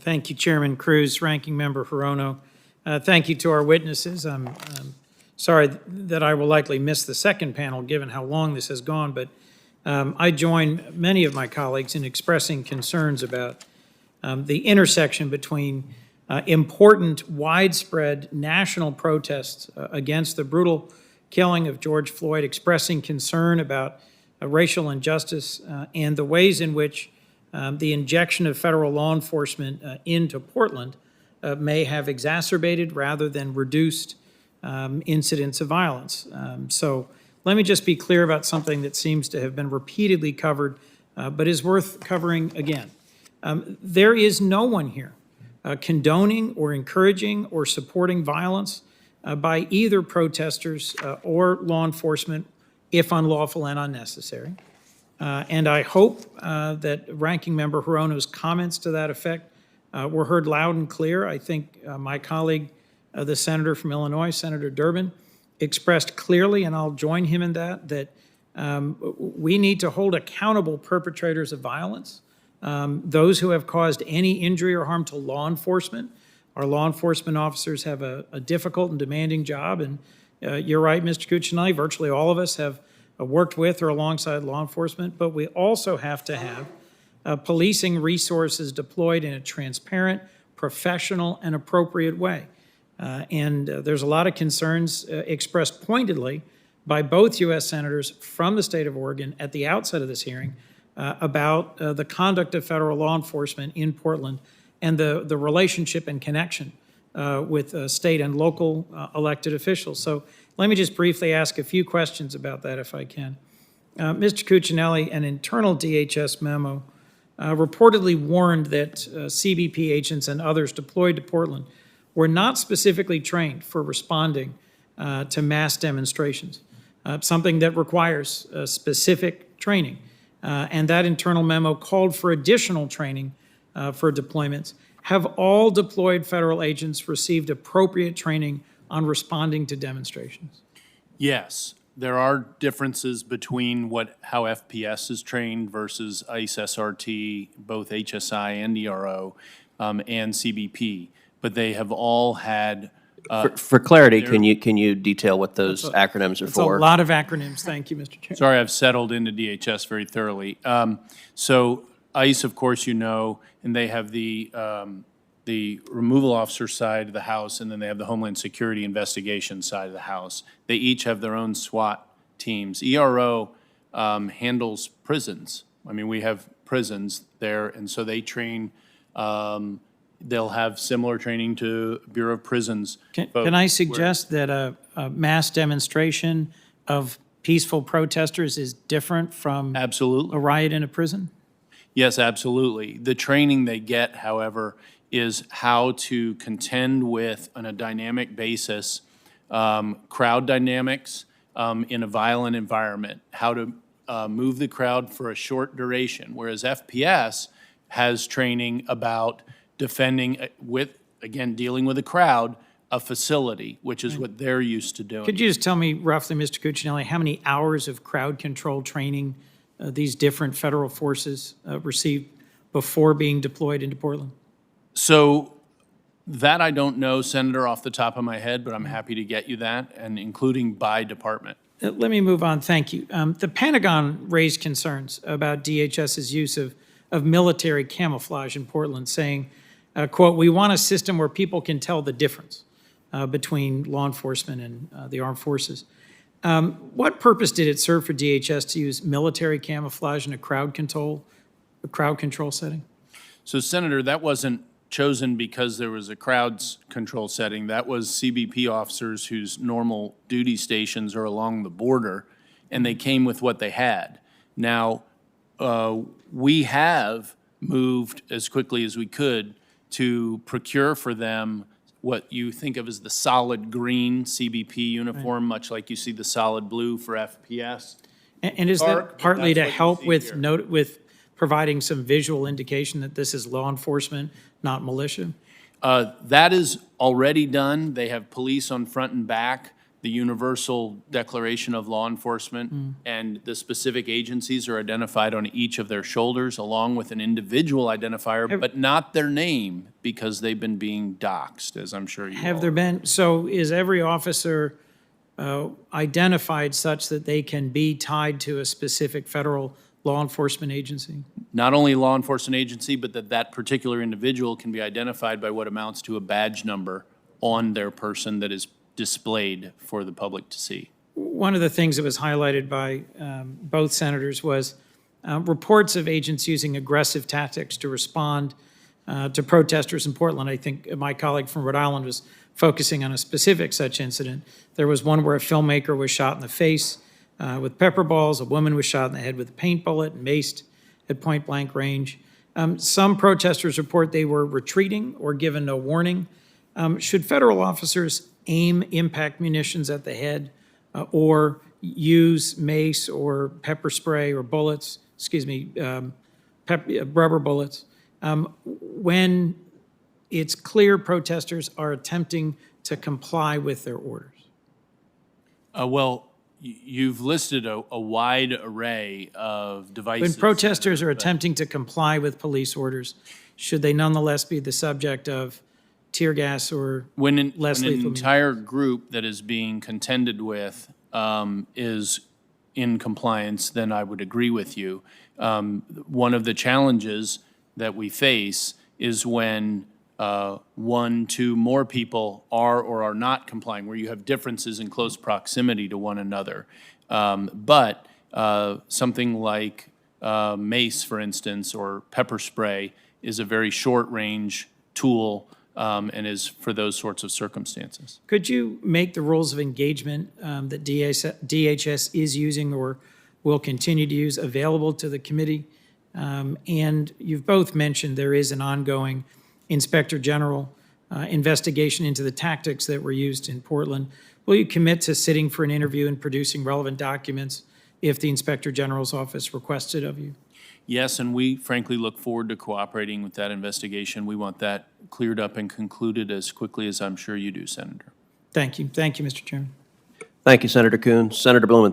Thank you, Chairman Cruz, Ranking Member Hirono. Thank you to our witnesses. I'm sorry that I will likely miss the second panel, given how long this has gone, but I join many of my colleagues in expressing concerns about the intersection between important, widespread national protests against the brutal killing of George Floyd, expressing concern about racial injustice and the ways in which the injection of federal law enforcement into Portland may have exacerbated rather than reduced incidents of violence. So let me just be clear about something that seems to have been repeatedly covered, but is worth covering again. There is no one here condoning or encouraging or supporting violence by either protesters or law enforcement, if unlawful and unnecessary. And I hope that Ranking Member Hirono's comments to that effect were heard loud and clear. I think my colleague, the senator from Illinois, Senator Durbin, expressed clearly, and I'll join him in that we need to hold accountable perpetrators of violence, those who have caused any injury or harm to law enforcement. Our law enforcement officers have a difficult and demanding job, and you're right, Mr. Cuccinelli, virtually all of us have worked with or alongside law enforcement, but we also have to have policing resources deployed in a transparent, professional, and appropriate way. And there's a lot of concerns expressed pointedly by both U.S. senators from the state of Oregon at the outset of this hearing about the conduct of federal law enforcement in Portland and the relationship and connection with state and local elected officials. So let me just briefly ask a few questions about that, if I can. Mr. Cuccinelli, an internal DHS memo reportedly warned that CBP agents and others deployed to Portland were not specifically trained for responding to mass demonstrations, something that requires specific training. And that internal memo called for additional training for deployments. Have all deployed federal agents received appropriate training on responding to demonstrations? Yes, there are differences between how FPS is trained versus ICE SRT, both HSI and ERO, and CBP, but they have all had. For clarity, can you detail what those acronyms are for? That's a lot of acronyms. Thank you, Mr. Chair. Sorry, I've settled into DHS very thoroughly. So ICE, of course, you know, and they have the removal officer side of the house, and then they have the Homeland Security investigation side of the house. They each have their own SWAT teams. ERO handles prisons. I mean, we have prisons there, and so they train. They'll have similar training to Bureau of Prisons. Can I suggest that a mass demonstration of peaceful protesters is different from Absolutely. a riot in a prison? Yes, absolutely. The training they get, however, is how to contend with, on a dynamic basis, crowd dynamics in a violent environment, how to move the crowd for a short duration, whereas FPS has training about defending with, again, dealing with a crowd, a facility, which is what they're used to doing. Could you just tell me roughly, Mr. Cuccinelli, how many hours of crowd control training these different federal forces received before being deployed into Portland? So that I don't know, Senator, off the top of my head, but I'm happy to get you that, and including by department. Let me move on. Thank you. The Pentagon raised concerns about DHS's use of military camouflage in Portland, saying, quote, "We want a system where people can tell the difference between law enforcement and the armed forces." What purpose did it serve for DHS to use military camouflage in a crowd control setting? So, Senator, that wasn't chosen because there was a crowds control setting. That was CBP officers whose normal duty stations are along the border, and they came with what they had. Now, we have moved as quickly as we could to procure for them what you think of as the solid green CBP uniform, much like you see the solid blue for FPS. And is that partly to help with providing some visual indication that this is law enforcement, not militia? That is already done. They have police on front and back. the Universal Declaration of Law Enforcement, and the specific agencies are identified on each of their shoulders, along with an individual identifier, but not their name, because they've been being doxxed, as I'm sure you all Have there been, so is every officer identified such that they can be tied to a specific federal law enforcement agency? not only law enforcement agency, but that particular individual can be identified by what amounts to a badge number on their person that is displayed for the public to see. One of the things that was highlighted by both senators was reports of agents using aggressive tactics to respond to protesters in Portland. I think my colleague from Rhode Island was focusing on a specific such incident. There was one where a filmmaker was shot in the face with pepper balls. A woman was shot in the head with a paint bullet and maced at point blank range. Some protesters report they were retreating or given no warning. Should federal officers aim impact munitions at the head or use mace or pepper spray or bullets, rubber bullets, when it's clear protesters are attempting to comply with their orders? Well, you've listed a wide array of devices. When protesters are attempting to comply with police orders, should they nonetheless be the subject of tear gas or less When an lethal? entire group that is being contended with is in compliance, then I would agree with you. One of the challenges that we face is when one, two more people are or are not complying, where you have differences in close proximity to one another. But something like mace, for instance, or pepper spray is a very short-range tool and is for those sorts of circumstances. Could you make the rules of engagement that DHS is using or will continue to use available to the committee? And you've both mentioned there is an ongoing Inspector General investigation into the tactics that were used in Portland. Will you commit to sitting for an interview and producing relevant documents if the Inspector General's office requests it of you? Yes, and we frankly look forward to cooperating with that investigation. We want that cleared up and concluded as quickly as I'm sure you do, Senator. Thank you. Thank you, Mr. Chairman. Thank you, Senator Coons. Senator Blumenthal.